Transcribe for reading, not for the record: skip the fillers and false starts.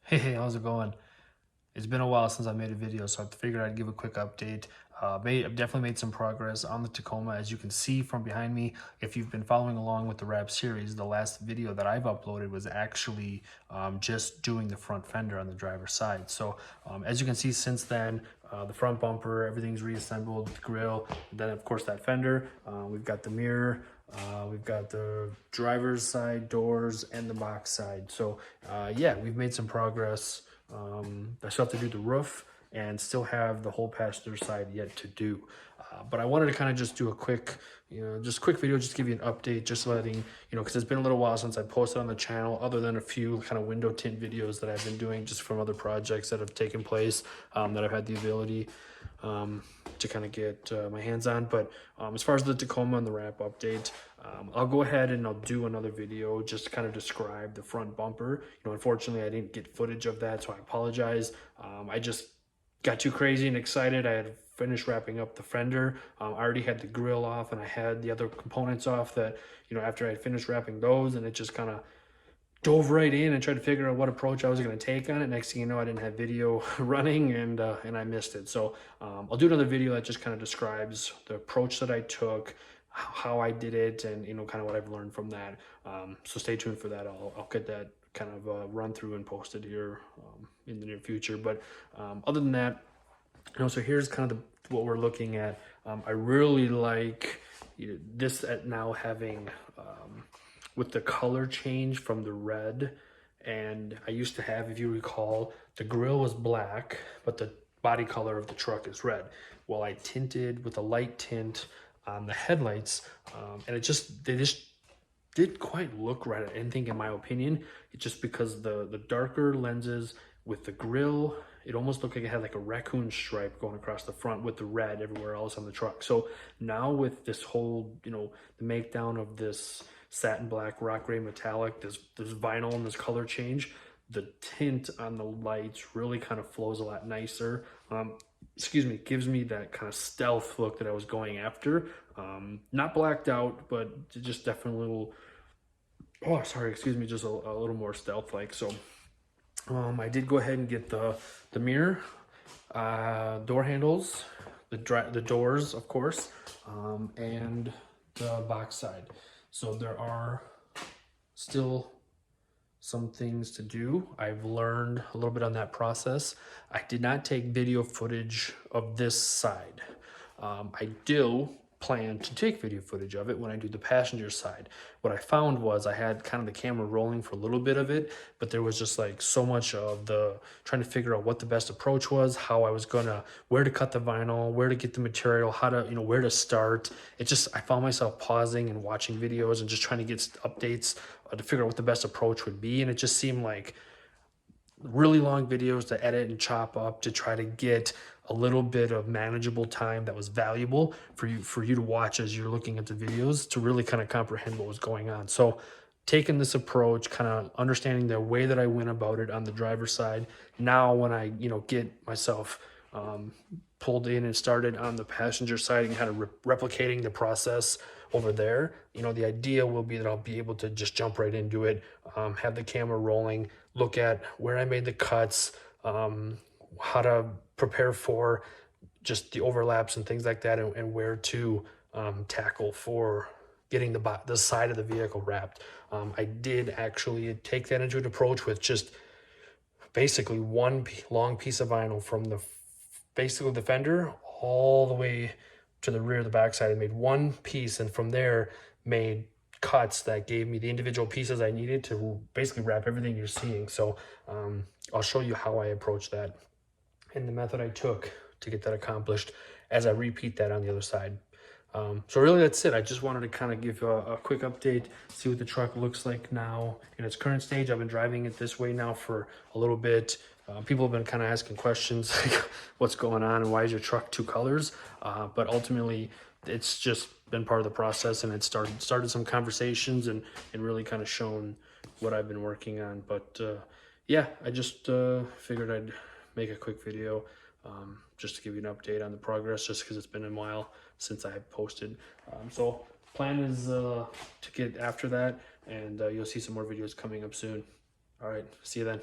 Hey, how's it going? It's been a while since I made a video, so I figured I'd give a quick update. I've definitely made some progress on the Tacoma, as you can see from behind me. If you've been following along with the wrap series, the last video that I've uploaded was actually just doing the front fender on the driver's side. So as you can see since then, the front bumper, everything's reassembled, the grill, and then of course that fender. We've got the mirror, we've got the driver's side doors and the box side. So yeah, we've made some progress. I still have to do the roof and still have the whole passenger side yet to do. But I wanted to kind of just do a quick, just quick video, just give you an update, just letting, because it's been a little while since I posted on the channel, other than a few kind of window tint videos that I've been doing just from other projects that have taken place, that I've had the ability to kind of get my hands on. But as far as the Tacoma and the wrap update, I'll go ahead and I'll do another video just to kind of describe the front bumper. Unfortunately I didn't get footage of that, so I apologize. I just got too crazy and excited. I had finished wrapping up the fender. I already had the grill off and I had the other components off that, after I had finished wrapping those, and it just kind of dove right in and tried to figure out what approach I was going to take on it. Next thing you know, I didn't have video running, and I missed it. So I'll do another video that just kind of describes the approach that I took, how I did it, and kind of what I've learned from that. So stay tuned for that. I'll get that kind of run through and posted here in the near future. But other than that, so here's kind of what we're looking at. I really like this at now having with the color change from the red. And I used to have, if you recall, the grill was black, but the body color of the truck is red. Well, I tinted with a light tint on the headlights, and they just didn't quite look right, I didn't think, in my opinion. It's just because the darker lenses with the grill, it almost looked like it had like a raccoon stripe going across the front with the red everywhere else on the truck. So now with this whole, the make down of this satin black, rock gray metallic, this vinyl and this color change, the tint on the lights really kind of flows a lot nicer. Gives me that kind of stealth look that I was going after. Not blacked out, but just definitely a little, just a little more stealth like. So I did go ahead and get the mirror, door handles, the doors, of course, and the box side. So there are still some things to do. I've learned a little bit on that process. I did not take video footage of this side. I do plan to take video footage of it when I do the passenger side. What I found was I had kind of the camera rolling for a little bit of it, but there was just like so much of the trying to figure out what the best approach was, how I was gonna, where to cut the vinyl, where to get the material, how to, where to start. I found myself pausing and watching videos and just trying to get updates to figure out what the best approach would be. And it just seemed like really long videos to edit and chop up to try to get a little bit of manageable time that was valuable for you to watch as you're looking at the videos to really kind of comprehend what was going on. So taking this approach, kind of understanding the way that I went about it on the driver's side, now when I get myself pulled in and started on the passenger side and kind of replicating the process over there, the idea will be that I'll be able to just jump right into it, have the camera rolling, look at where I made the cuts, how to prepare for just the overlaps and things like that, and where to tackle for getting the side of the vehicle wrapped. I did actually take that into an approach with just basically one long piece of vinyl from basically the fender all the way to the rear of the backside. I made one piece, and from there made cuts that gave me the individual pieces I needed to basically wrap everything you're seeing. So I'll show you how I approached that and the method I took to get that accomplished as I repeat that on the other side. So really that's it. I just wanted to kind of give you a quick update, see what the truck looks like now in its current stage. I've been driving it this way now for a little bit. People have been kind of asking questions like what's going on and why is your truck two colors? But ultimately it's just been part of the process, and it started some conversations and really kind of shown what I've been working on. But yeah, I just figured I'd make a quick video just to give you an update on the progress, just because it's been a while since I have posted. So plan is to get after that, and you'll see some more videos coming up soon. All right, see you then.